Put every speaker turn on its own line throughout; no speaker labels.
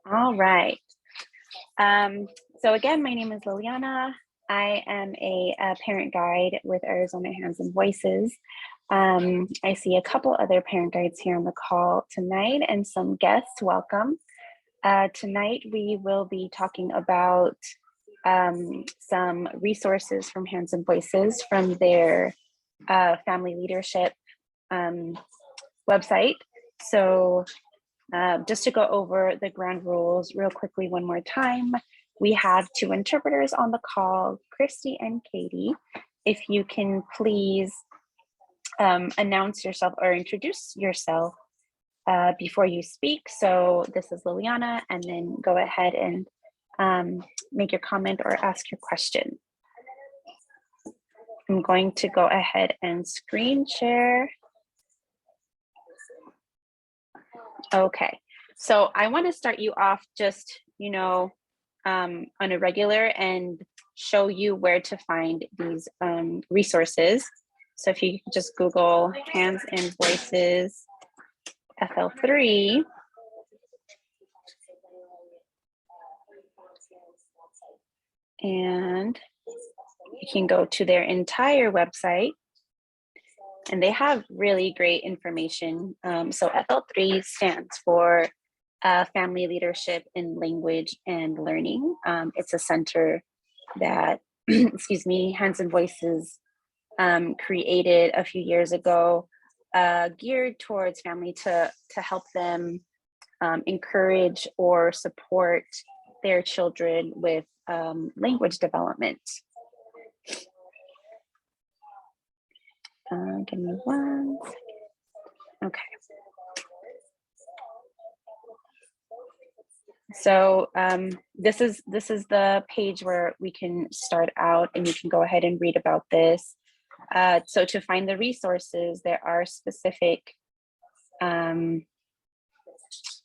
All right. So again, my name is Liliana. I am a parent guide with Arizona Hands and Voices. I see a couple other parent guides here on the call tonight and some guests. Welcome. Tonight we will be talking about some resources from Hands and Voices from their family leadership website. So just to go over the ground rules real quickly one more time, we have two interpreters on the call, Christy and Katie. If you can please announce yourself or introduce yourself before you speak. So this is Liliana, and then go ahead and make your comment or ask your question. I'm going to go ahead and screen share. Okay, so I want to start you off just, on a regular and show you where to find these resources. So if you just Google Hands and Voices FL3, and you can go to their entire website, and they have really great information. So FL3 stands for Family Leadership in Language and Learning. It's a center that, excuse me, Hands and Voices created a few years ago, geared towards family to help them encourage or support their children with language development. Give me one second. Okay. So this is the page where we can start out, and you can go ahead and read about this. So to find the resources, there are specific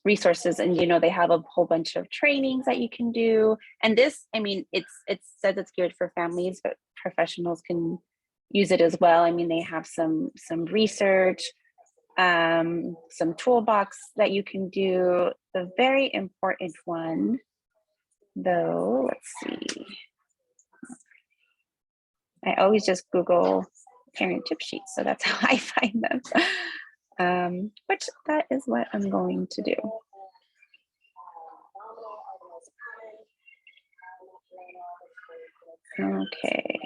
resources, and they have a whole bunch of trainings that you can do. And this, I mean, it says it's geared for families, but professionals can use it as well. I mean, they have some research, some toolbox that you can do. The very important one, though, let's see. I always just Google parent tip sheets, so that's how I find them. Which that is what I'm going to do. Okay.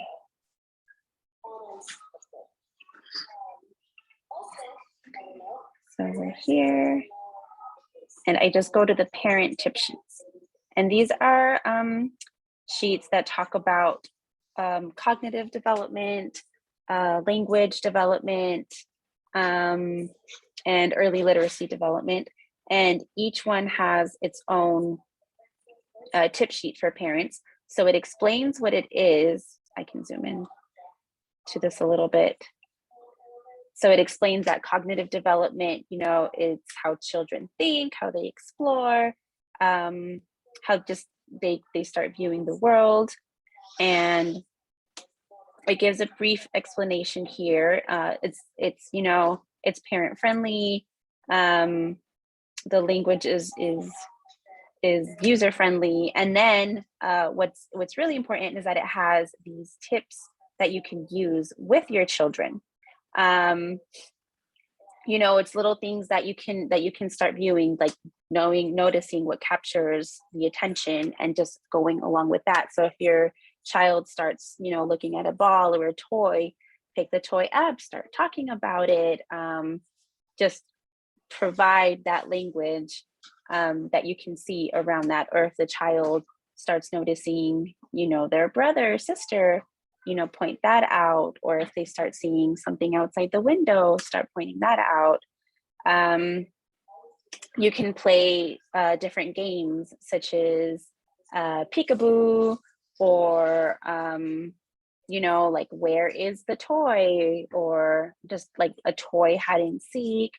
So we're here, and I just go to the parent tip sheets. And these are sheets that talk about cognitive development, language development, and early literacy development. And each one has its own tip sheet for parents. So it explains what it is. I can zoom in to this a little bit. So it explains that cognitive development, it's how children think, how they explore, how just they start viewing the world. And it gives a brief explanation here. It's parent friendly. The language is user friendly. And then what's really important is that it has these tips that you can use with your children. It's little things that you can start viewing, like noticing what captures the attention and just going along with that. So if your child starts, looking at a ball or a toy, pick the toy up, start talking about it, just provide that language that you can see around that. Or if the child starts noticing, their brother or sister, point that out. Or if they start seeing something outside the window, start pointing that out. You can play different games such as peekaboo, or like where is the toy, or just like a toy hide and seek.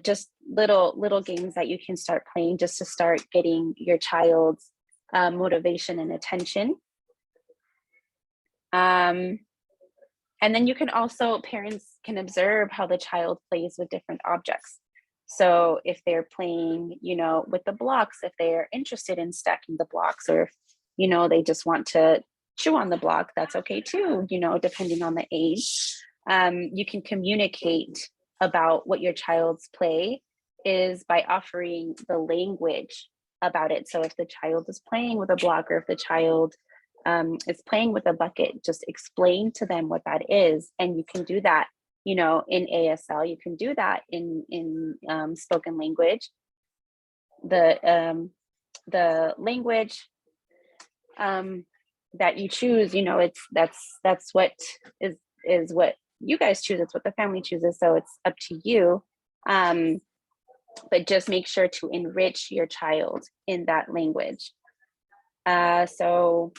Just little games that you can start playing just to start getting your child's motivation and attention. And then you can also, parents can observe how the child plays with different objects. So if they're playing, with the blocks, if they're interested in stacking the blocks, or if, they just want to chew on the block, that's okay too, depending on the age. You can communicate about what your child's play is by offering the language about it. So if the child is playing with a block, or if the child is playing with a bucket, just explain to them what that is. And you can do that, in ASL. You can do that in spoken language. The language that you choose, that's what is what you guys choose. It's what the family chooses. So it's up to you. But just make sure to enrich your child in that language. So,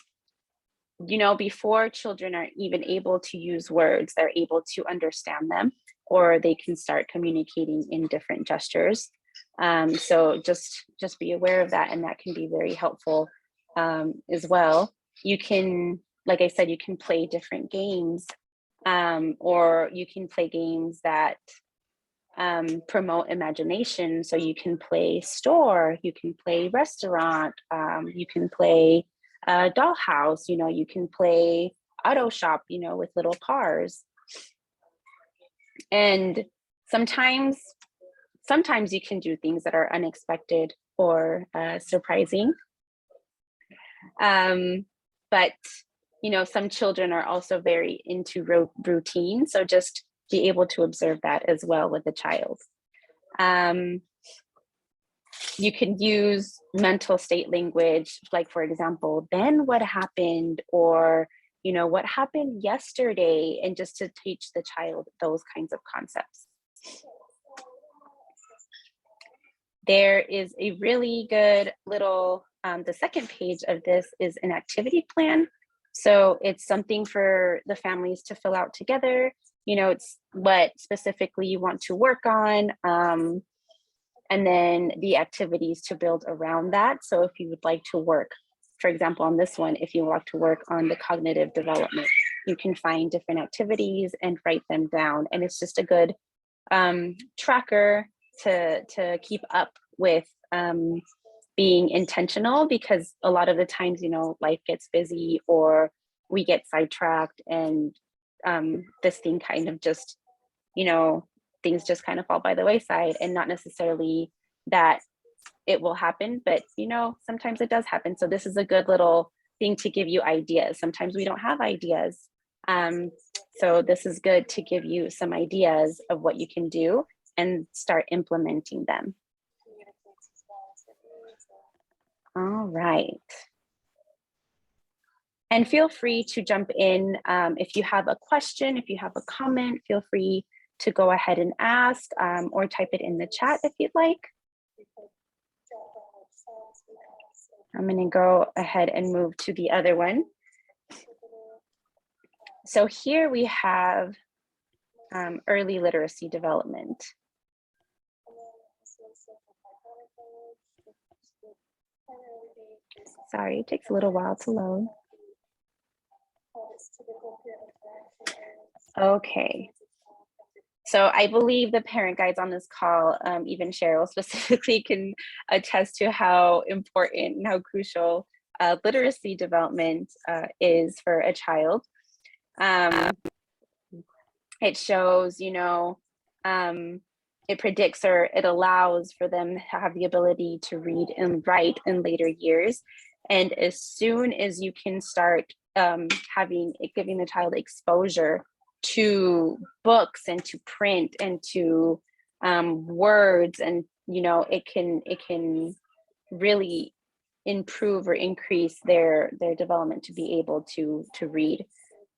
before children are even able to use words, they're able to understand them, or they can start communicating in different gestures. So just be aware of that, and that can be very helpful as well. You can, like I said, you can play different games, or you can play games that promote imagination. So you can play store, you can play restaurant, you can play dollhouse, you can play auto shop, with little cars. And sometimes you can do things that are unexpected or surprising. But some children are also very into routine. So just be able to observe that as well with the child. You can use mental state language, like, for example, then what happened, or, what happened yesterday, and just to teach the child those kinds of concepts. There is a really good little, the second page of this is an activity plan. So it's something for the families to fill out together. It's what specifically you want to work on, and then the activities to build around that. So if you would like to work, for example, on this one, if you want to work on the cognitive development, you can find different activities and write them down. And it's just a good tracker to keep up with being intentional, because a lot of the times, life gets busy, or we get sidetracked, and this thing kind of just, things just kind of fall by the wayside, and not necessarily that it will happen, but sometimes it does happen. So this is a good little thing to give you ideas. Sometimes we don't have ideas. So this is good to give you some ideas of what you can do and start implementing them. All right. And feel free to jump in if you have a question, if you have a comment, feel free to go ahead and ask, or type it in the chat if you'd like. I'm going to go ahead and move to the other one. So here we have early literacy development. Sorry, it takes a little while to load. Okay. So I believe the parent guides on this call, even Cheryl specifically, can attest to how important and how crucial literacy development is for a child. It shows, it predicts, or it allows for them to have the ability to read and write in later years. And as soon as you can start giving the child exposure to books and to print and to words, and it can really improve or increase their development to be able to read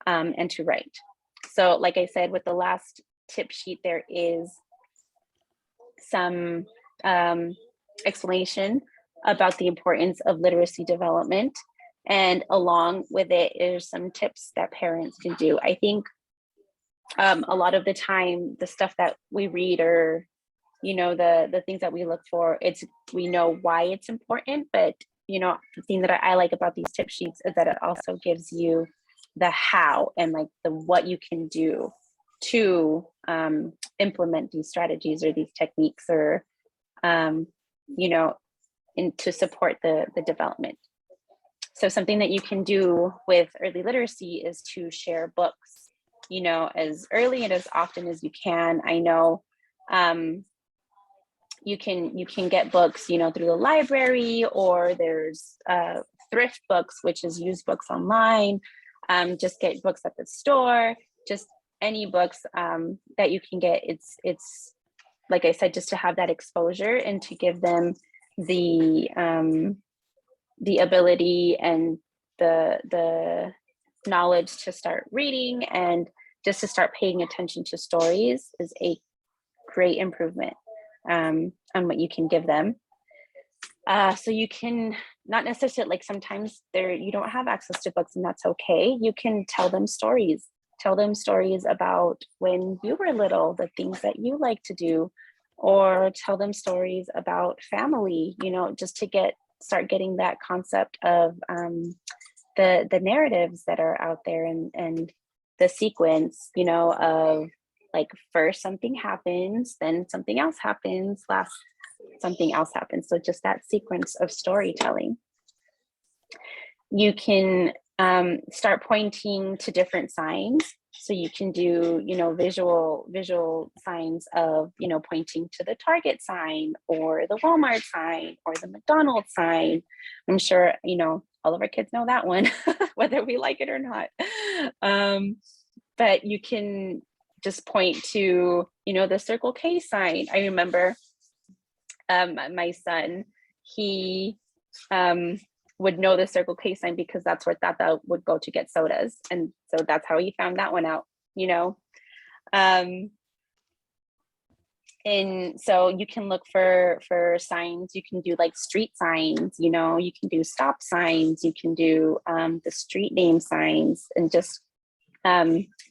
and to write. So like I said, with the last tip sheet, there is some explanation about the importance of literacy development, and along with it is some tips that parents can do. I think a lot of the time, the stuff that we read, or the things that we look for, we know why it's important, but the thing that I like about these tip sheets is that it also gives you the how, and like the what you can do to implement these strategies or these techniques, or you know, to support the development. So something that you can do with early literacy is to share books, you know, as early and as often as you can. I know you can get books, you know, through the library, or there's thrift books, which is used books online. Just get books at the store, just any books that you can get. It's like I said, just to have that exposure and to give them the ability and the knowledge to start reading, and just to start paying attention to stories is a great improvement on what you can give them. So you can not necessarily, like sometimes you don't have access to books, and that's okay. You can tell them stories. Tell them stories about when you were little, the things that you like to do, or tell them stories about family, you know, just to start getting that concept of the narratives that are out there, and the sequence, you know, of like first something happens, then something else happens, last something else happens. So just that sequence of storytelling. You can start pointing to different signs. So you can do, you know, visual signs of, you know, pointing to the Target sign or the Walmart sign or the McDonald's sign. I'm sure, you know, all of our kids know that one, whether we like it or not. But you can just point to, you know, the Circle K sign. I remember my son, he would know the Circle K sign because that's where Tata would go to get sodas. And so that's how he found that one out, you know. And so you can look for signs. You can do like street signs, you know, you can do stop signs, you can do the street name signs, and just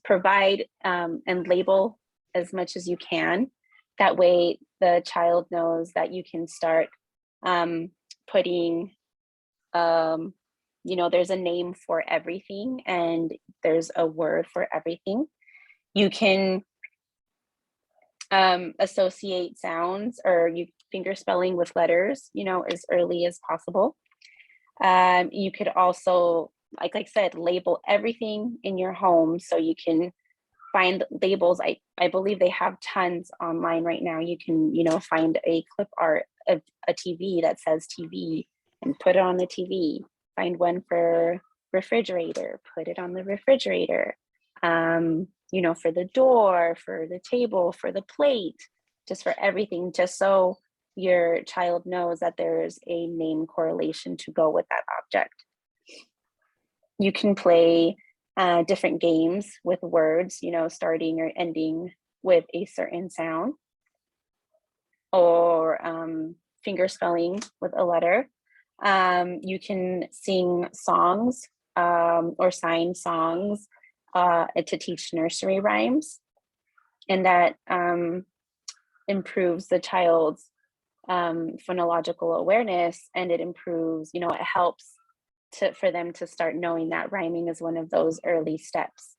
provide and label as much as you can. That way the child knows that you can start putting, you know, there's a name for everything and there's a word for everything. You can associate sounds or finger spelling with letters, you know, as early as possible. You could also, like I said, label everything in your home, so you can find labels. I believe they have tons online right now. You can, you know, find a clip art of a TV that says TV and put it on the TV. Find one for refrigerator, put it on the refrigerator. You know, for the door, for the table, for the plate, just for everything, just so your child knows that there's a name correlation to go with that object. You can play different games with words, you know, starting or ending with a certain sound, or finger spelling with a letter. You can sing songs or sign songs to teach nursery rhymes, and that improves the child's phonological awareness, and it improves, you know, it helps for them to start knowing that rhyming is one of those early steps.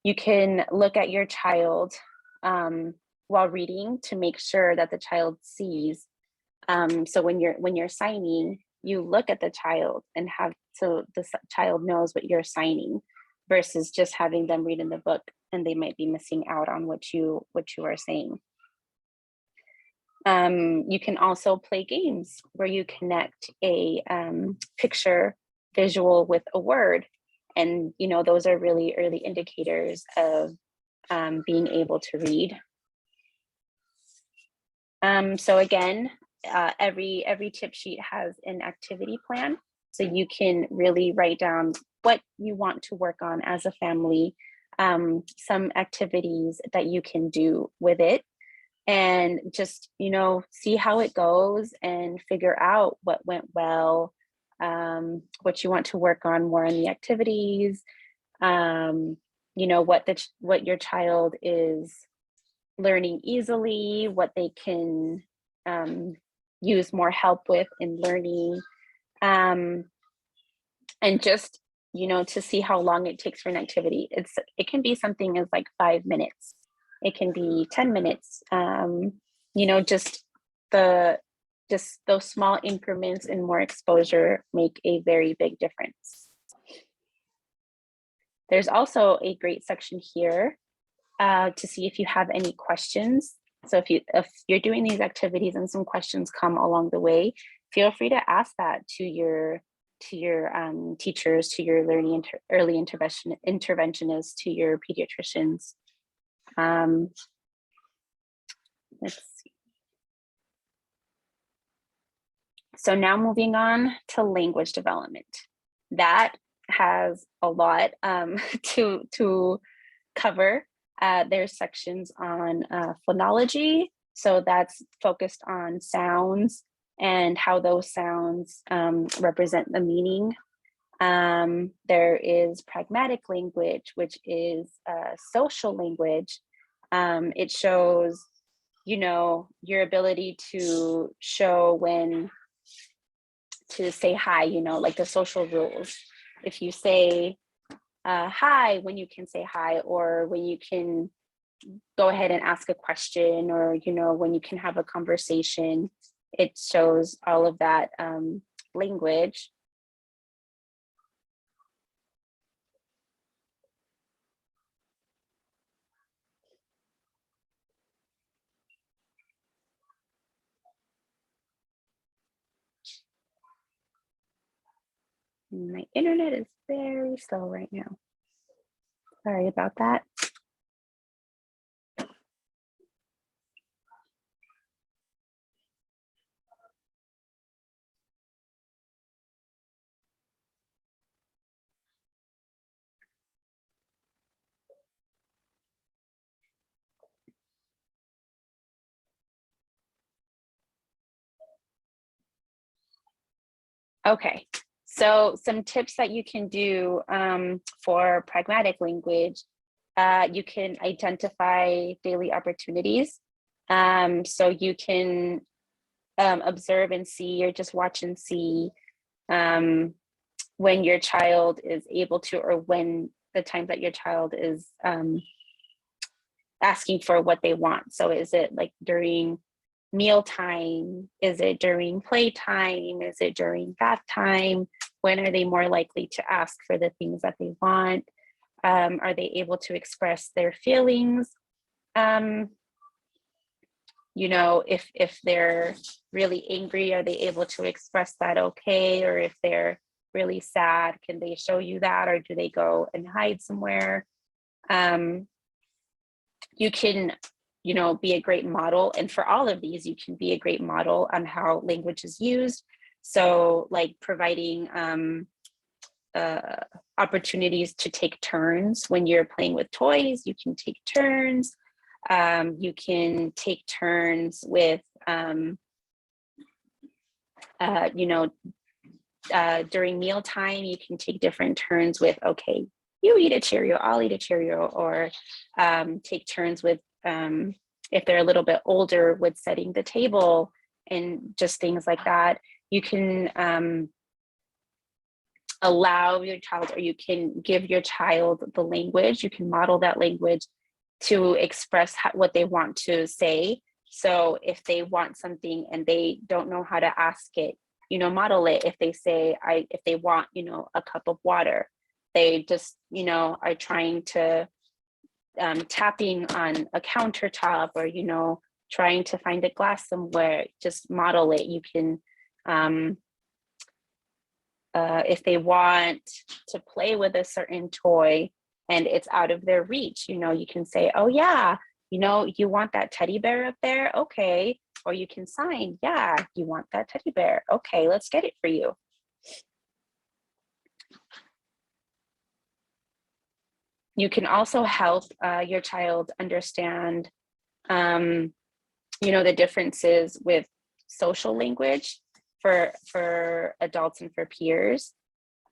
You can look at your child while reading to make sure that the child sees. So when you're signing, you look at the child and so the child knows what you're signing, versus just having them read in the book and they might be missing out on what you are saying. You can also play games where you connect a picture visual with a word, and you know, those are really early indicators of being able to read. So again, every tip sheet has an activity plan, so you can really write down what you want to work on as a family, some activities that you can do with it, and just, you know, see how it goes and figure out what went well, what you want to work on more in the activities, you know, what your child is learning easily, what they can use more help with in learning, and just, you know, to see how long it takes for an activity. It can be something as like 5 minutes. It can be 10 minutes. You know, just those small increments and more exposure make a very big difference. There's also a great section here to see if you have any questions. So if you're doing these activities and some questions come along the way, feel free to ask that to your teachers, to your early interventionists, to your pediatricians. Let's see. So now moving on to language development. That has a lot to cover. There's sections on phonology. So that's focused on sounds and how those sounds represent the meaning. There is pragmatic language, which is social language. It shows, you know, your ability to show when to say hi, you know, like the social rules. If you say hi, when you can say hi, or when you can go ahead and ask a question, or, you know, when you can have a conversation, it shows all of that language. My internet is very slow right now. Sorry about that. Okay, so some tips that you can do for pragmatic language. You can identify daily opportunities. So you can observe and see, or just watch and see when your child is able to, or when the time that your child is asking for what they want. So is it like during mealtime? Is it during playtime? Is it during bath time? When are they more likely to ask for the things that they want? Are they able to express their feelings? You know, if they're really angry, are they able to express that okay? Or if they're really sad, can they show you that, or do they go and hide somewhere? You can, you know, be a great model. And for all of these, you can be a great model on how language is used. So like providing opportunities to take turns when you're playing with toys. You can take turns. You can take turns with, you know, during mealtime, you can take different turns with, okay, you eat a Cheerio, I'll eat a Cheerio, or take turns with, if they're a little bit older, with setting the table and just things like that. You can allow your child, or you can give your child the language, you can model that language to express what they want to say. So if they want something and they don't know how to ask it, you know, model it. If they say, if they want, you know, a cup of water, they just, you know, are trying to tapping on a countertop, or, you know, trying to find a glass somewhere, just model it. You can, if they want to play with a certain toy and it's out of their reach, you know, you can say, oh yeah, you know, you want that teddy bear up there? Okay. Or you can sign, yeah, you want that teddy bear? Okay, let's get it for you. You can also help your child understand, you know, the differences with social language for adults and for peers,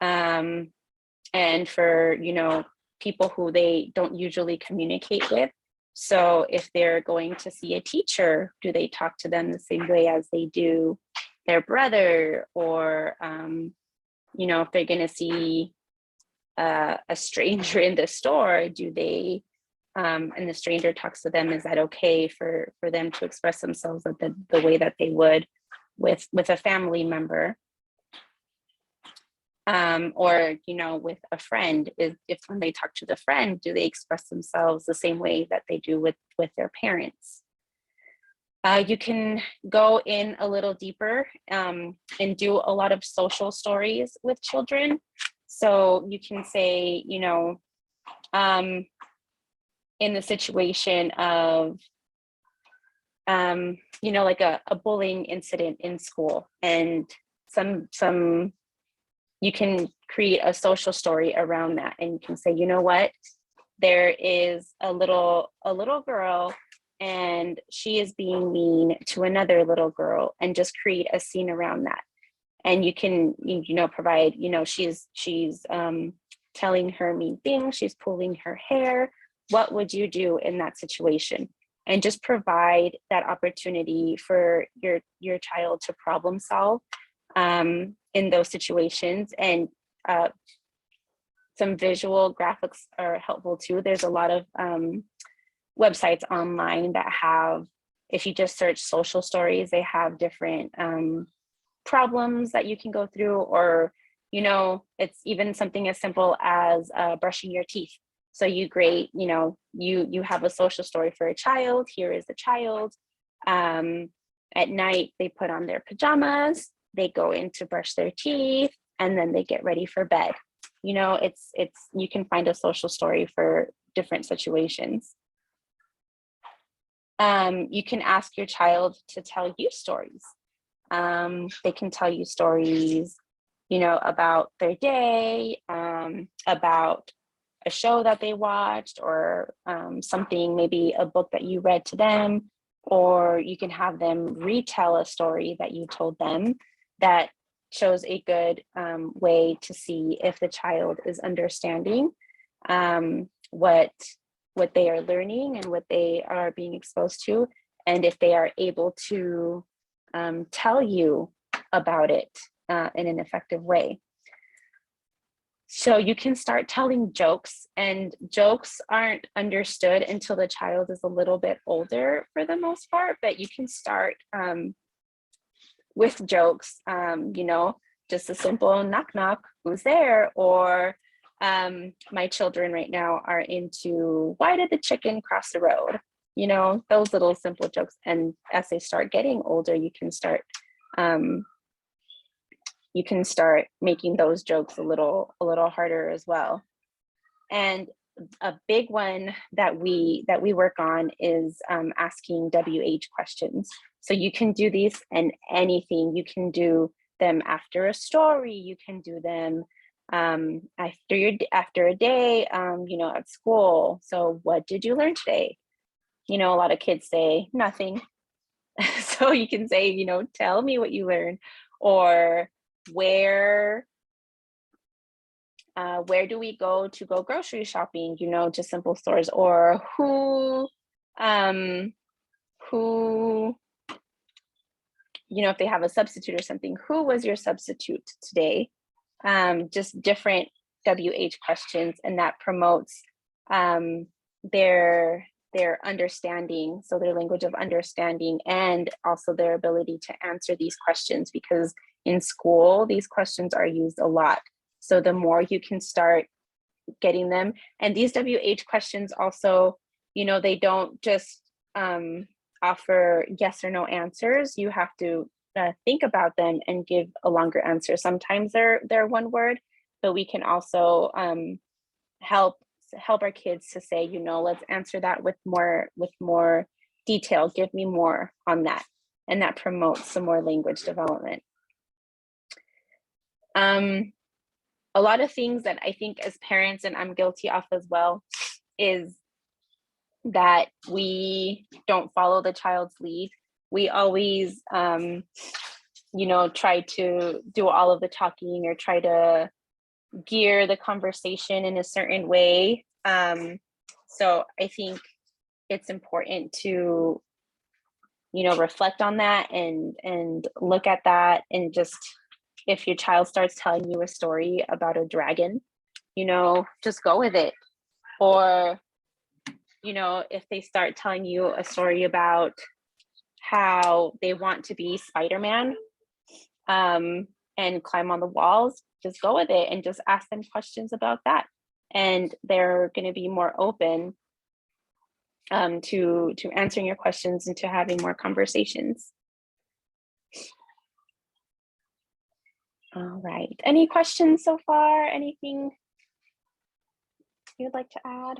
and for, you know, people who they don't usually communicate with. So if they're going to see a teacher, do they talk to them the same way as they do their brother? Or, you know, if they're going to see a stranger in the store, do they and the stranger talks to them, is that okay for them to express themselves the way that they would with a family member? Or, you know, with a friend, if when they talk to the friend, do they express themselves the same way that they do with their parents? You can go in a little deeper and do a lot of social stories with children. So you can say, you know, in the situation of, you know, like a bullying incident in school, and some you can create a social story around that, and you can say, you know what, there is a little girl, and she is being mean to another little girl, and just create a scene around that. And you can, you know, provide, you know, she's telling her mean things, she's pulling her hair. What would you do in that situation? And just provide that opportunity for your child to problem solve in those situations. And some visual graphics are helpful too. There's a lot of websites online that have, if you just search social stories, they have different problems that you can go through, or, you know, it's even something as simple as brushing your teeth. So you have a social story for a child. Here is the child. At night, they put on their pajamas, they go in to brush their teeth, and then they get ready for bed. You know, it's you can find a social story for different situations. You can ask your child to tell you stories. They can tell you stories, you know, about their day, about a show that they watched, or something, maybe a book that you read to them, or you can have them retell a story that you told them. That shows a good way to see if the child is understanding what they are learning and what they are being exposed to, and if they are able to tell you about it in an effective way. So you can start telling jokes, and jokes aren't understood until the child is a little bit older for the most part, but you can start with jokes, you know, just a simple knock knock, who's there? Or my children right now are into, why did the chicken cross the road? You know, those little simple jokes. And as they start getting older, you can start making those jokes a little harder as well. And a big one that we work on is asking WH questions. So you can do these in anything. You can do them after a story. You can do them after a day, you know, at school. So what did you learn today? You know, a lot of kids say nothing. So you can say, you know, tell me what you learned, or where do we go to go grocery shopping, you know, to simple stores, or who, you know, if they have a substitute or something, who was your substitute today? Just different WH questions, and that promotes their understanding, so their language of understanding, and also their ability to answer these questions, because in school, these questions are used a lot. So the more you can start getting them, and these WH questions also, you know, they don't just offer yes or no answers. You have to think about them and give a longer answer. Sometimes they're one word, but we can also help our kids to say, you know, let's answer that with more detail. Give me more on that. And that promotes some more language development. A lot of things that I think as parents, and I'm guilty of as well, is that we don't follow the child's lead. We always, you know, try to do all of the talking, or try to gear the conversation in a certain way. So I think it's important to, you know, reflect on that and look at that, and just, if your child starts telling you a story about a dragon, you know, just go with it. Or you know, if they start telling you a story about how they want to be Spider-Man, and climb on the walls, just go with it and just ask them questions about that. And they're going to be more open to answering your questions and to having more conversations. All right. Any questions so far? Anything you'd like to add?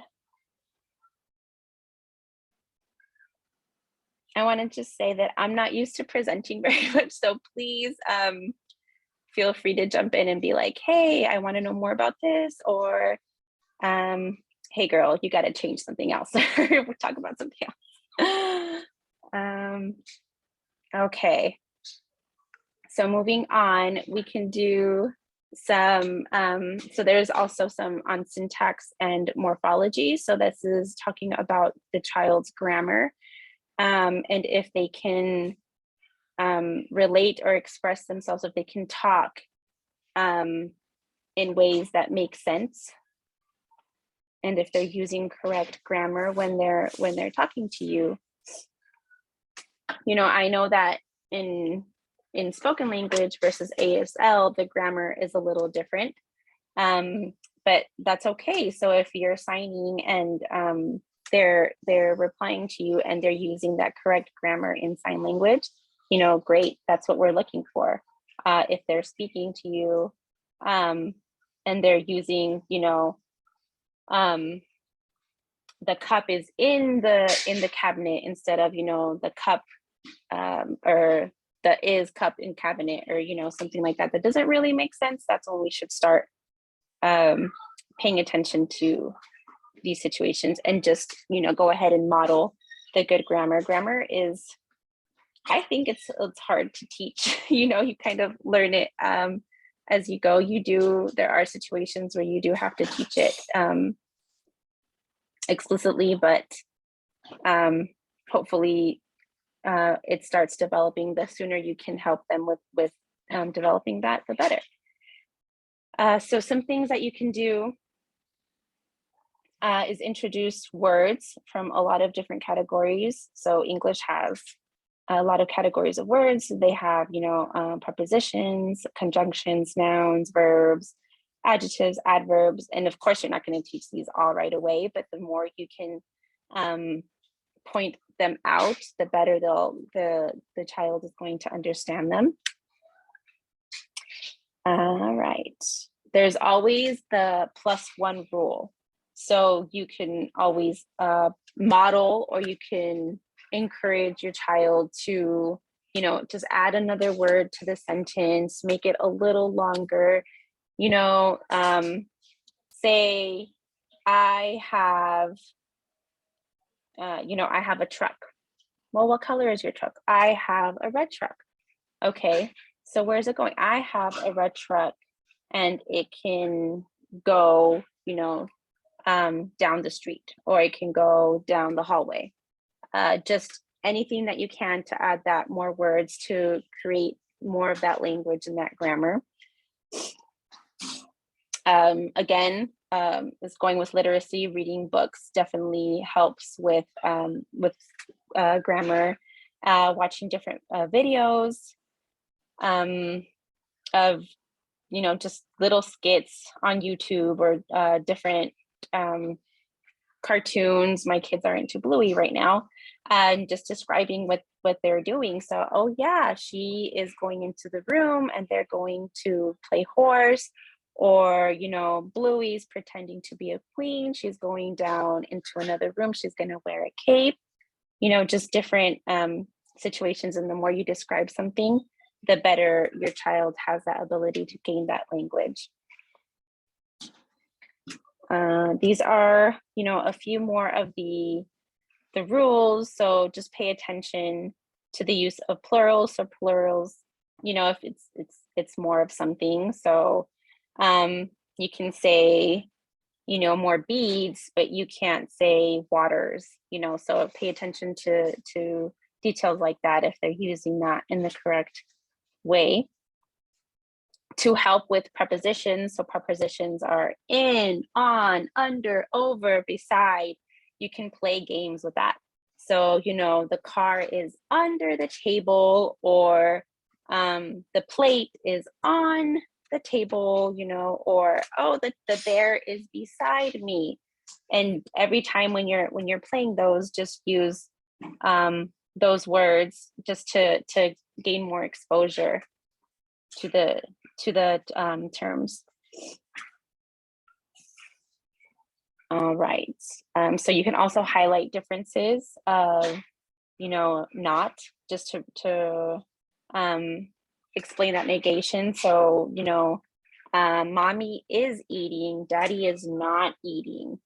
I want to just say that I'm not used to presenting very much, so please feel free to jump in and be like, hey, I want to know more about this, or hey girl, you got to change something else. We're talking about something else. Okay, so moving on, we can do some, so there's also some on syntax and morphology. So this is talking about the child's grammar, and if they can relate or express themselves, if they can talk in ways that make sense, and if they're using correct grammar when they're talking to you. You know, I know that in spoken language versus ASL, the grammar is a little different, but that's okay. So if you're signing and they're replying to you and they're using that correct grammar in sign language, you know, great, that's what we're looking for. If they're speaking to you and they're using, you know, the cup is in the cabinet instead of, you know, the cup or the is cup in cabinet, or, you know, something like that, that doesn't really make sense. That's when we should start paying attention to these situations and just, you know, go ahead and model the good grammar. Grammar is, I think it's hard to teach. You know, you kind of learn it as you go. There are situations where you do have to teach it explicitly, but hopefully it starts developing. The sooner you can help them with developing that, the better. So some things that you can do is introduce words from a lot of different categories. So English has a lot of categories of words. They have, you know, prepositions, conjunctions, nouns, verbs, adjectives, adverbs, and of course you're not going to teach these all right away, but the more you can point them out, the better the child is going to understand them. All right, there's always the +1 rule. So you can always model, or you can encourage your child to, you know, just add another word to the sentence, make it a little longer, you know, say, I have, you know, I have a truck. Well, what color is your truck? I have a red truck. Okay, so where's it going? I have a red truck and it can go, you know, down the street, or it can go down the hallway. Just anything that you can to add that more words to create more of that language and that grammar. Again, is going with literacy. Reading books definitely helps with grammar. Watching different videos of, you know, just little skits on YouTube, or different cartoons. My kids are into Bluey right now, and just describing what they're doing. So, oh yeah, she is going into the room and they're going to play horse, or, you know, Bluey's pretending to be a queen. She's going down into another room. She's going to wear a cape, you know, just different situations. And the more you describe something, the better your child has that ability to gain that language. These are, you know, a few more of the rules. So just pay attention to the use of plurals. So plurals, you know, if it's more of something. So you can say, you know, more beads, but you can't say waters, you know, so pay attention to details like that if they're using that in the correct way. To help with prepositions, so prepositions are in, on, under, over, beside, you can play games with that. So, you know, the car is under the table, or the plate is on the table, you know, or, oh, the bear is beside me. And every time when you're playing those, just use those words just to gain more exposure to the terms. All right. So you can also highlight differences of, you know, not, just to explain that negation. So, you know, mommy is eating, daddy is not eating.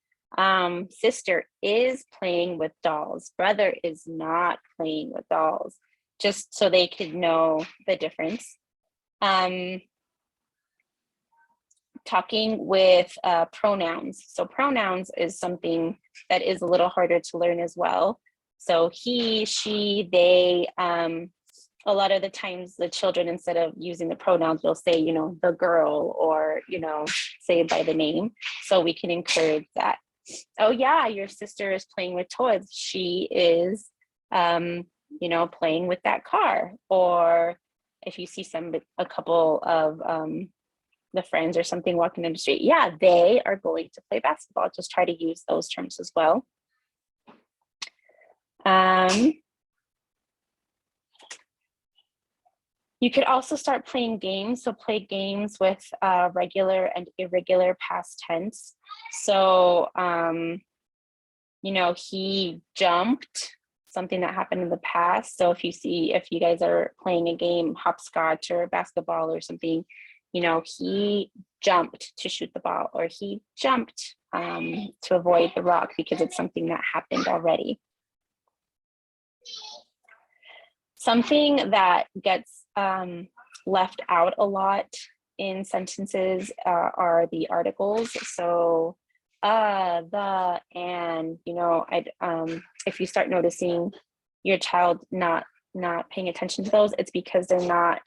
Sister is playing with dolls, brother is not playing with dolls, just so they could know the difference. Talking with pronouns. So pronouns is something that is a little harder to learn as well. So he, she, they, a lot of the times the children, instead of using the pronouns, will say, you know, the girl, or, you know, say by the name. So we can encourage that. Oh yeah, your sister is playing with toys. She is, you know, playing with that car. Or if you see a couple of the friends or something walking in the street, yeah, they are going to play basketball. Just try to use those terms as well. You could also start playing games. So play games with regular and irregular past tense. So, you know, he jumped, something that happened in the past. So if you guys are playing a game, hopscotch or basketball or something, you know, he jumped to shoot the ball, or he jumped to avoid the rock, because it's something that happened already. Something that gets left out a lot in sentences are the articles. So the, and, you know, if you start noticing your child not paying attention to those, it's because they're not,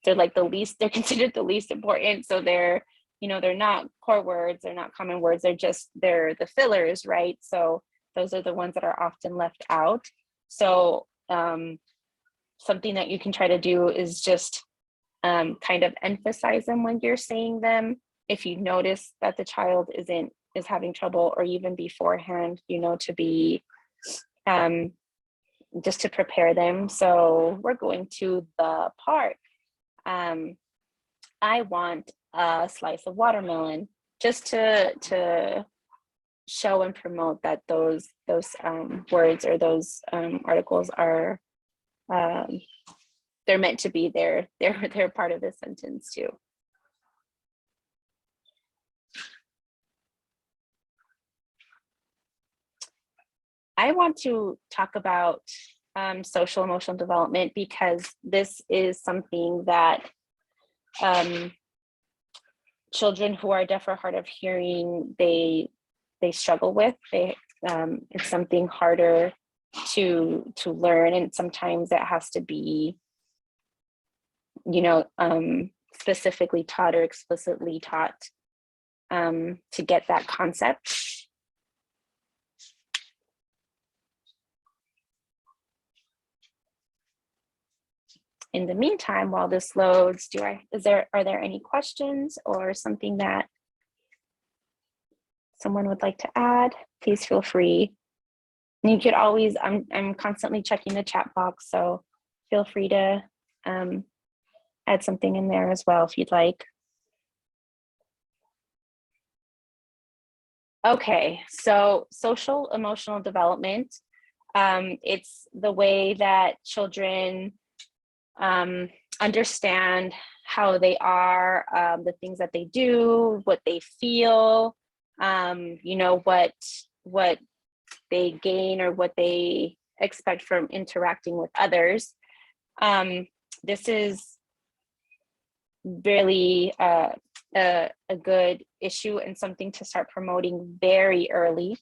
they're like they're considered the least important. So they're, you know, they're not core words, they're not common words, they're the fillers, right? So those are the ones that are often left out. So something that you can try to do is just kind of emphasize them when you're saying them. If you notice that the child is having trouble, or even beforehand, you know, to be just to prepare them. So we're going to the park. I want a slice of watermelon, just to show and promote that those words or those articles are they're meant to be there. They're part of the sentence too. I want to talk about social emotional development, because this is something that children who are deaf or hard of hearing, they struggle with. It's something harder to learn, and sometimes it has to be, you know, specifically taught or explicitly taught to get that concept. In the meantime, while this loads, are there any questions or something that someone would like to add? Please feel free. And you could always, I'm constantly checking the chat box, so feel free to add something in there as well if you'd like. Okay, so social emotional development, it's the way that children understand how they are, the things that they do, what they feel, you know, what they gain or what they expect from interacting with others. This is really a good issue and something to start promoting very early,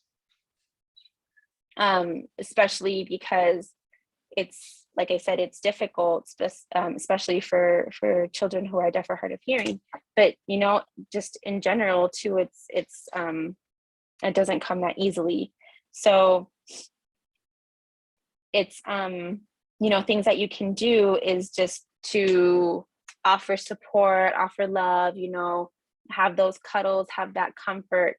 especially because it's, like I said, it's difficult, especially for children who are deaf or hard of hearing. But, you know, just in general too, it's It doesn't come that easily. So it's, you know, things that you can do is just to offer support, offer love, you know, have those cuddles, have that comfort,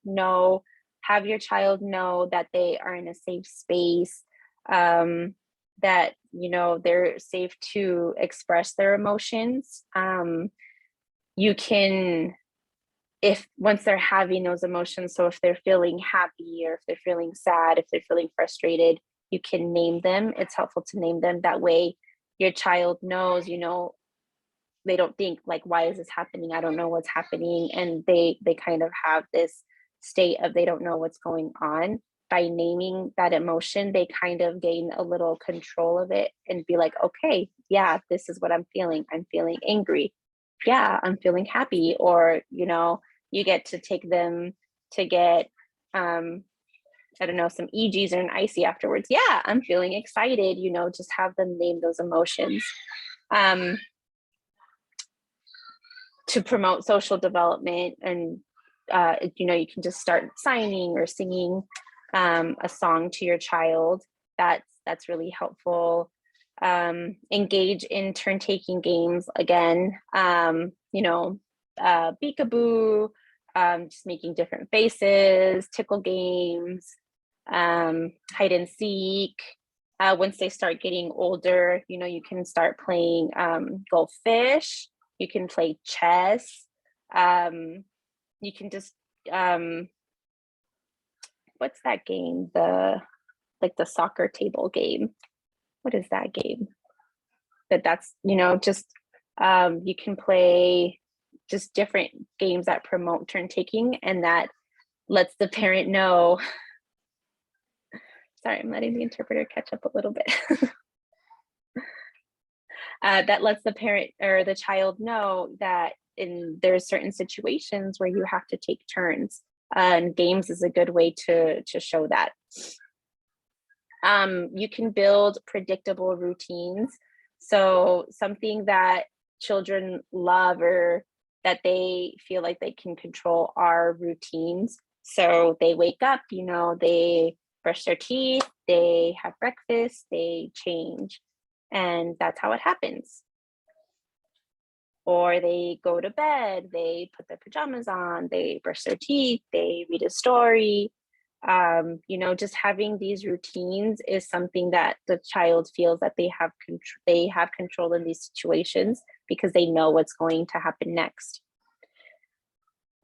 have your child know that they are in a safe space, that, you know, they're safe to express their emotions. You can, if once they're having those emotions, so if they're feeling happy or if they're feeling sad, if they're feeling frustrated, you can name them. It's helpful to name them. That way your child knows, you know, they don't think like, why is this happening? I don't know what's happening. And they kind of have this state of they don't know what's going on. By naming that emotion, they kind of gain a little control of it and be like, okay, yeah, this is what I'm feeling. I'm feeling angry. Yeah, I'm feeling happy. Or, you know, you get to take them to get, I don't know, some EGs or an icy afterwards. Yeah, I'm feeling excited, you know, just have them name those emotions. To promote social development, and you know, you can just start signing or singing a song to your child. That's really helpful. Engage in turn-taking games again. You know, peekaboo, just making different faces, tickle games, hide and seek. Once they start getting older, you know, you can start playing go fish. You can play chess. You can just, what's that game? Like the soccer table game. What is that game? That's, you know, just, you can play just different games that promote turn taking, and that lets the parent know. Sorry, I'm letting the interpreter catch up a little bit. That lets the parent or the child know that there's certain situations where you have to take turns, and games is a good way to show that. You can build predictable routines. So something that children love or that they feel like they can control are routines. So they wake up, you know, they brush their teeth, they have breakfast, they change, and that's how it happens. Or they go to bed, they put their pajamas on, they brush their teeth, they read a story. You know, just having these routines is something that the child feels that they have control in these situations because they know what's going to happen next.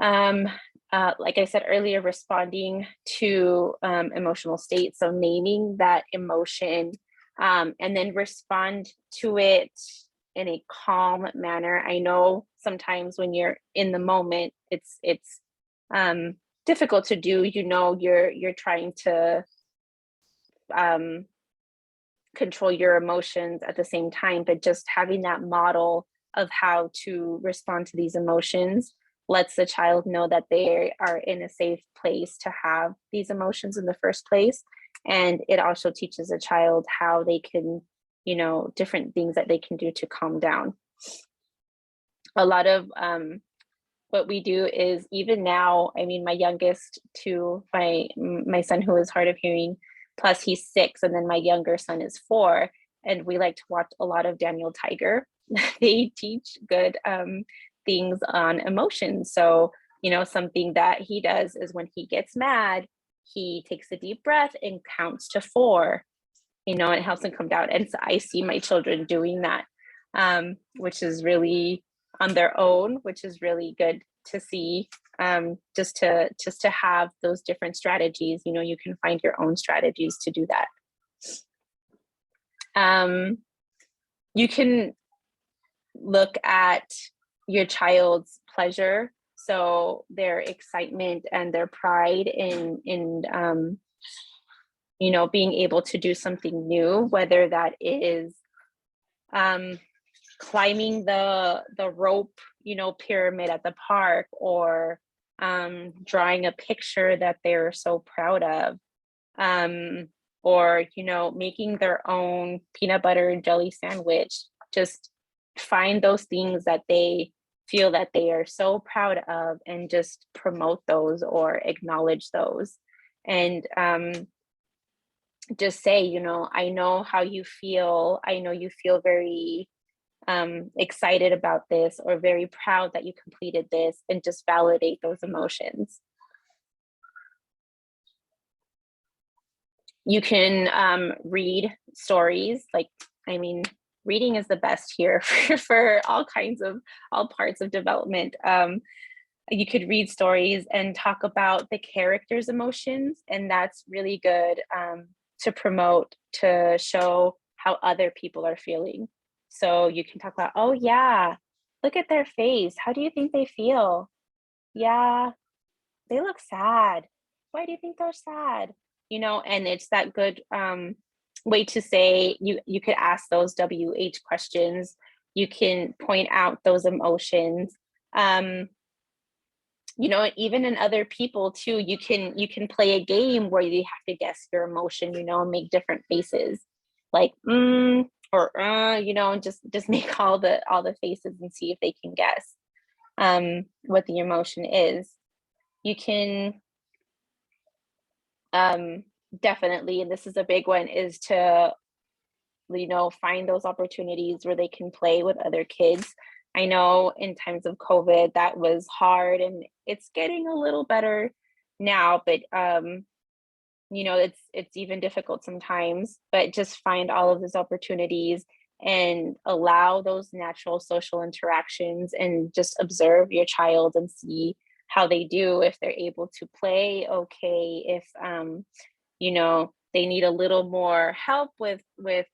Like I said earlier, responding to emotional states, so naming that emotion, and then respond to it in a calm manner. I know sometimes when you're in the moment, it's difficult to do. You know, you're trying to control your emotions at the same time, but just having that model of how to respond to these emotions lets the child know that they are in a safe place to have these emotions in the first place. And it also teaches a child how they can, you know, different things that they can do to calm down. A lot of what we do is, even now, I mean, my youngest two, my son who is hard of hearing, plus he's 6, and then my younger son is 4, and we like to watch a lot of Daniel Tiger. They teach good things on emotions. So, you know, something that he does is when he gets mad, he takes a deep breath and counts to 4. You know, it helps him come down. And so I see my children doing that, which is really on their own, which is really good to see. Just to have those different strategies. You know, you can find your own strategies to do that. You can look at your child's pleasure, so their excitement and their pride in you know, being able to do something new, whether that is climbing the rope, you know, pyramid at the park, or drawing a picture that they're so proud of, or, you know, making their own peanut butter and jelly sandwich. Just find those things that they feel that they are so proud of and just promote those or acknowledge those. and just say, you know, I know how you feel. I know you feel very excited about this or very proud that you completed this, and just validate those emotions. You can read stories. Like, I mean, reading is the best here for all parts of development. You could read stories and talk about the characters' emotions, and that's really good to promote, to show how other people are feeling. So you can talk about, oh yeah, look at their face. How do you think they feel? Yeah, they look sad. Why do you think they're sad? You know, and it's that good way to say, you could ask those WH questions. You can point out those emotions. You know, even in other people too, you can play a game where you have to guess your emotion, you know, and make different faces, like or you know, just make all the faces and see if they can guess what the emotion is. You can definitely, and this is a big one, is to, you know, find those opportunities where they can play with other kids. I know in times of COVID that was hard, and it's getting a little better now, but you know, it's even difficult sometimes. But just find all of those opportunities and allow those natural social interactions, and just observe your child and see how they do, if they're able to play okay, if you know, they need a little more help with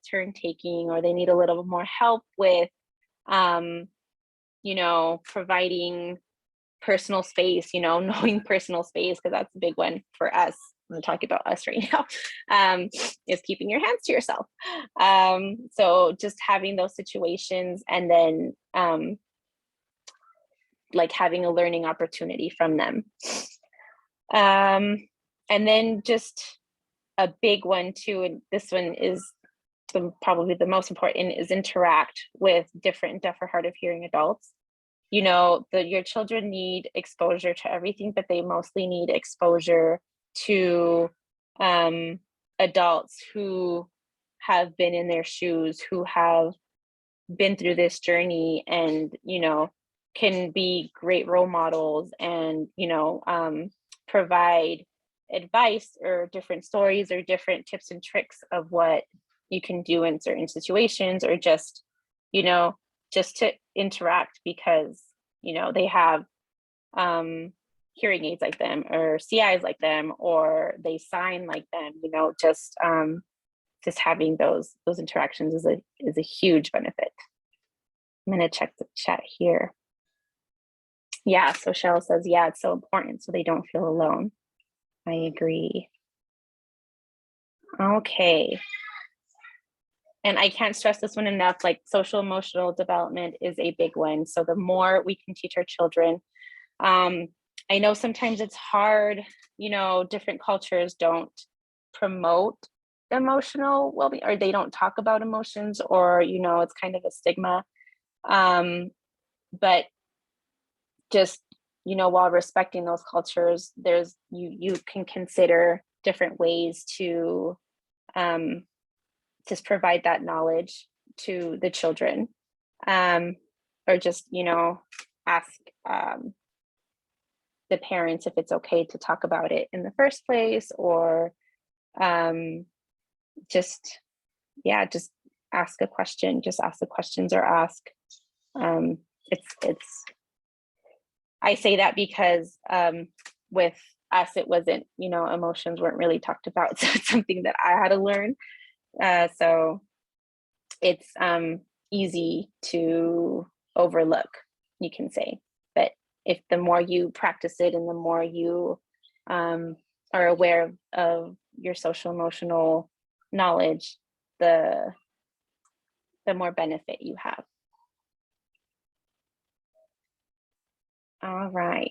turn taking, or they need a little more help with you know, providing personal space, you know, knowing personal space, because that's a big one for us. I'm talking about us right now, is keeping your hands to yourself. So just having those situations, and then like having a learning opportunity from them. And then just a big one too, and this one is probably the most important, is interact with different deaf or hard of hearing adults. You know, your children need exposure to everything, but they mostly need exposure to adults who have been in their shoes, who have been through this journey, and, you know, can be great role models, and, you know, provide advice or different stories or different tips and tricks of what you can do in certain situations, or just, you know, just to interact, because, you know, they have hearing aids like them, or CIs like them, or they sign like them, you know, just having those interactions is a huge benefit. I'm gonna check the chat here. Yeah, so Cheryl says, yeah, it's so important so they don't feel alone. I agree. Okay. And I can't stress this one enough, like social emotional development is a big one. So the more we can teach our children, I know sometimes it's hard, you know, different cultures don't promote emotional well-being, or they don't talk about emotions, or, you know, it's kind of a stigma. But just, you know, while respecting those cultures, there's you can consider different ways to just provide that knowledge to the children, or just, you know, ask the parents if it's okay to talk about it in the first place, or just, yeah, just ask a question, just ask the questions, or ask. It's I say that because with us, it wasn't, you know, emotions weren't really talked about, so it's something that I had to learn. So it's easy to overlook, you can say. But if the more you practice it, and the more you are aware of your social emotional knowledge, the more benefit you have. All right.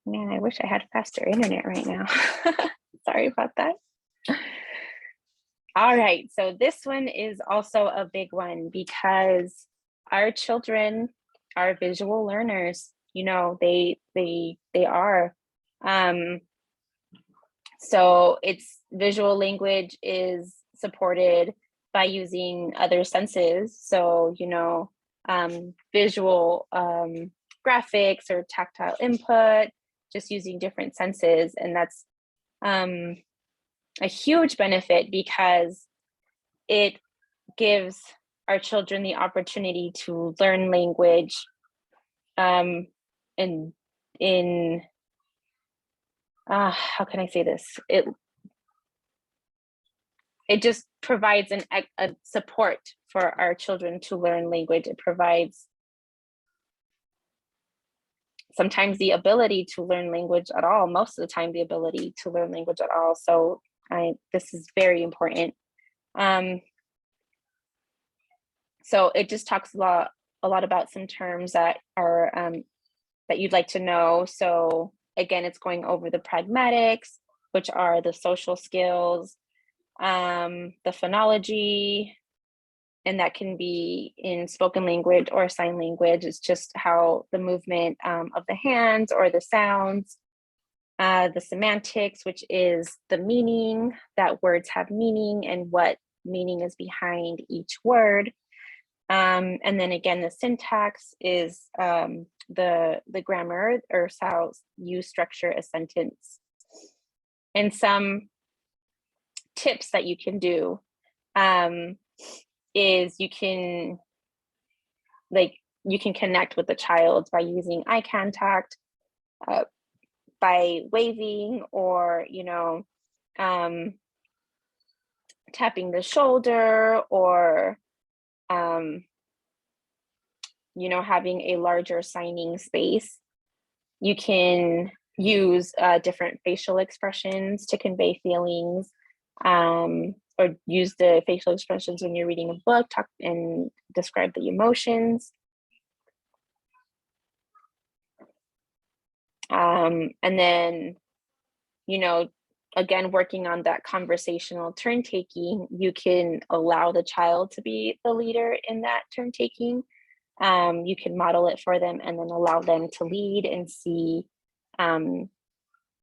Man, I wish I had faster internet right now. Sorry about that. All right, so this one is also a big one because our children are visual learners. You know, they are. So it's visual language is supported by using other senses. So, you know, visual graphics or tactile input, just using different senses. And that's a huge benefit because it gives our children the opportunity to learn language in how can I say this? It just provides a support for our children to learn language. It provides sometimes the ability to learn language at all, most of the time the ability to learn language at all. So this is very important. So it just talks a lot about some terms that are that you'd like to know. So again, it's going over the pragmatics, which are the social skills, the phonology, and that can be in spoken language or sign language. It's just how the movement of the hands or the sounds, the semantics, which is the meaning, that words have meaning and what meaning is behind each word. And then again, the syntax is the grammar, or how you structure a sentence. And some tips that you can do is you can connect with the child by using eye contact, by waving, or tapping the shoulder, or having a larger signing space. You can use different facial expressions to convey feelings, or use the facial expressions when you're reading a book, talk and describe the emotions. And then, again, working on that conversational turn taking, you can allow the child to be the leader in that turn taking. You can model it for them and then allow them to lead and see.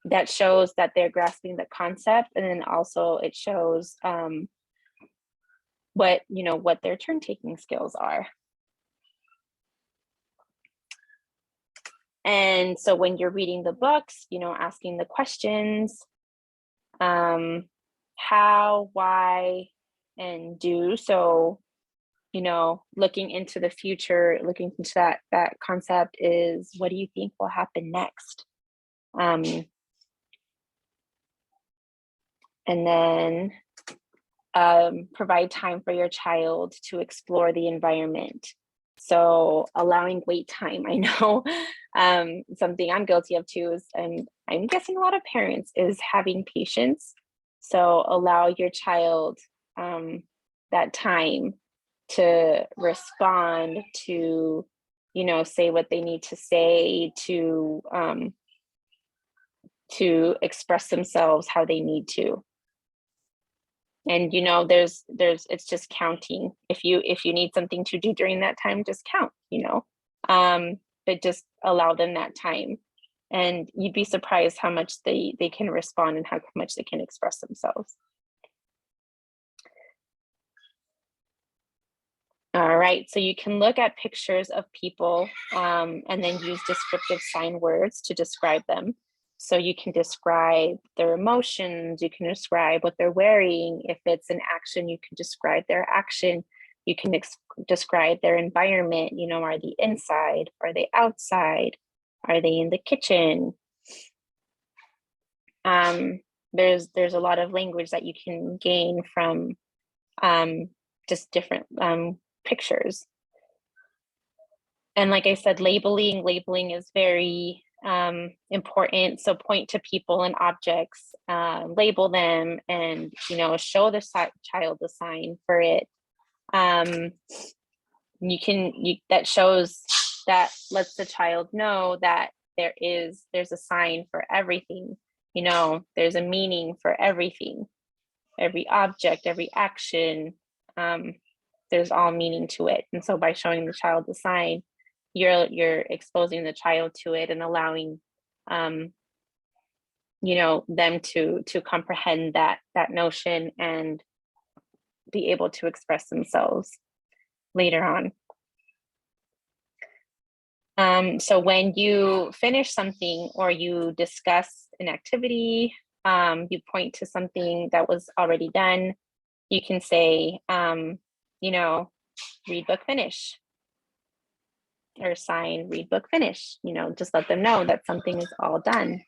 That shows that they're grasping the concept, and then also it shows what their turn taking skills are. And so when you're reading the books, asking the questions, how, why, and do. So, looking into the future, looking into that concept is, what do you think will happen next? And then provide time for your child to explore the environment. So allowing wait time, I know something I'm guilty of too is, and I'm guessing a lot of parents, is having patience. So allow your child that time to respond, to say what they need to say, to express themselves how they need to. And there's it's just counting. If you need something to do during that time, just count, but just allow them that time, and you'd be surprised how much they can respond and how much they can express themselves. All right, so you can look at pictures of people and then use descriptive sign words to describe them. So you can describe their emotions, you can describe what they're wearing. If it's an action, you can describe their action. You can describe their environment. Are they inside? Are they outside? Are they in the kitchen? There's a lot of language that you can gain from just different pictures. And like I said, labeling is very important. So point to people and objects, label them, and show the child the sign for it. That lets the child know that there's a sign for everything, you know, there's a meaning for everything, every object, every action, there's all meaning to it. And so by showing the child the sign, you're exposing the child to it and allowing you know, them to comprehend that notion and be able to express themselves later on. So when you finish something or you discuss an activity, you point to something that was already done, you can say, you know, read book finish, or sign read book finish, you know, just let them know that something is all done,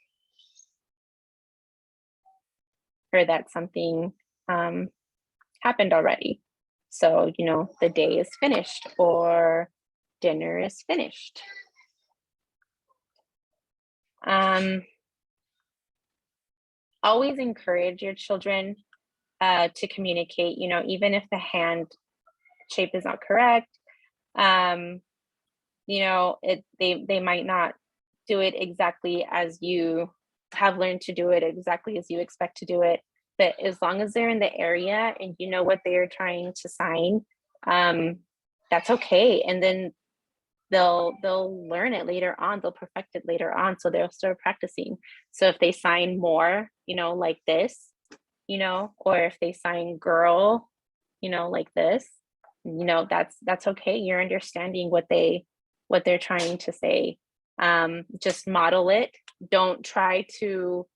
or that something happened already. So, you know, the day is finished or dinner is finished. Always encourage your children to communicate, you know, even if the hand shape is not correct. You know, they might not do it exactly as you have learned to do it, exactly as you expect to do it. But as long as they're in the area and you know what they are trying to sign, that's okay. And then they'll learn it later on, they'll perfect it later on, so they'll start practicing. So if they sign more, you know, like this, you know, or if they sign girl, you know, like this, you know, that's okay. You're understanding what they're trying to say. Just model it. Don't try to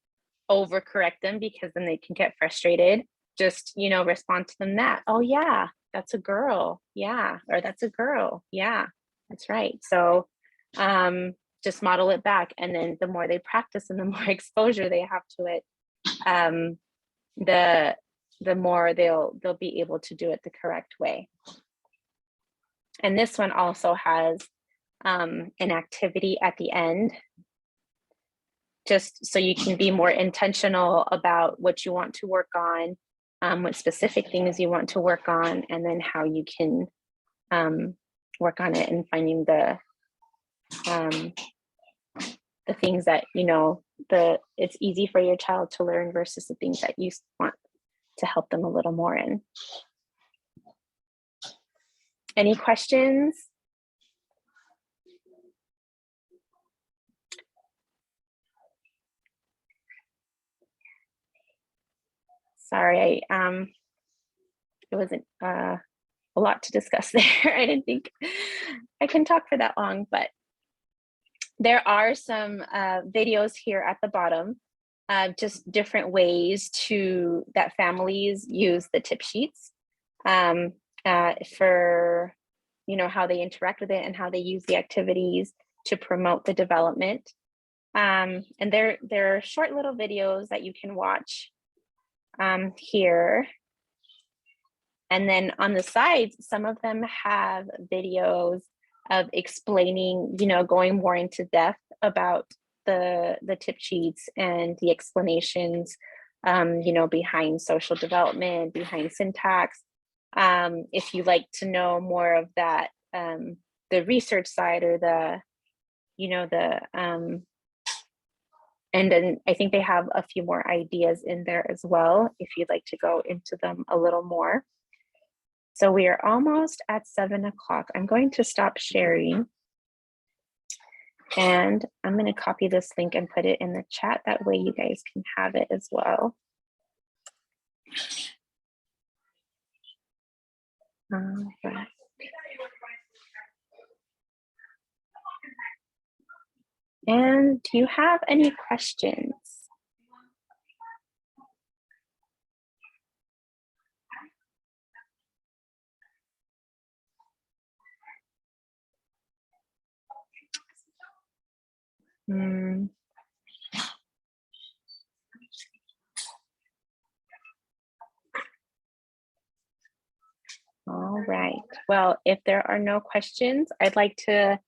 overcorrect them, because then they can get frustrated. Just, you know, respond to them that, oh yeah, that's a girl, yeah, or that's a girl, yeah, that's right. So just model it back, and then the more they practice and the more exposure they have to it, the more they'll be able to do it the correct way. And this one also has an activity at the end, just so you can be more intentional about what you want to work on, what specific things you want to work on, and then how you can work on it, and finding the things that, you know, it's easy for your child to learn versus the things that you want to help them a little more in. Any questions? Sorry, it wasn't a lot to discuss there. I didn't think I can talk for that long, but there are some videos here at the bottom, just different ways that families use the tip sheets for, you know, how they interact with it and how they use the activities to promote the development. And there are short little videos that you can watch here. And then on the sides, some of them have videos of explaining, you know, going more into depth about the tip sheets and the explanations, you know, behind social development, behind syntax. If you like to know more of that, the research side, or the, you know, and then I think they have a few more ideas in there as well, if you'd like to go into them a little more. So we are almost at 7 o'clock. I'm going to stop sharing, and I'm going to copy this link and put it in the chat. That way you guys can have it as well. All right. And do you have any questions? All right. Well, if there are no questions, I'd like to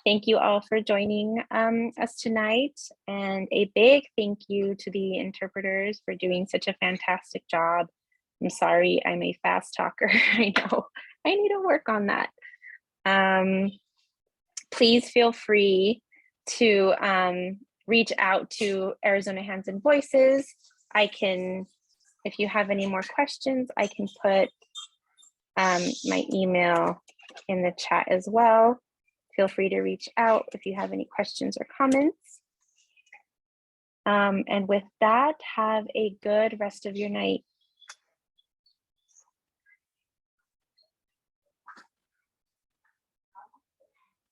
thank you all for joining us tonight, and a big thank you to the interpreters for doing such a fantastic job. I'm sorry, I'm a fast talker. I know I need to work on that. Please feel free to reach out to Arizona Hands and Voices. I can, if you have any more questions, I can put my email in the chat as well. Feel free to reach out if you have any questions or comments. And with that, have a good rest of your night.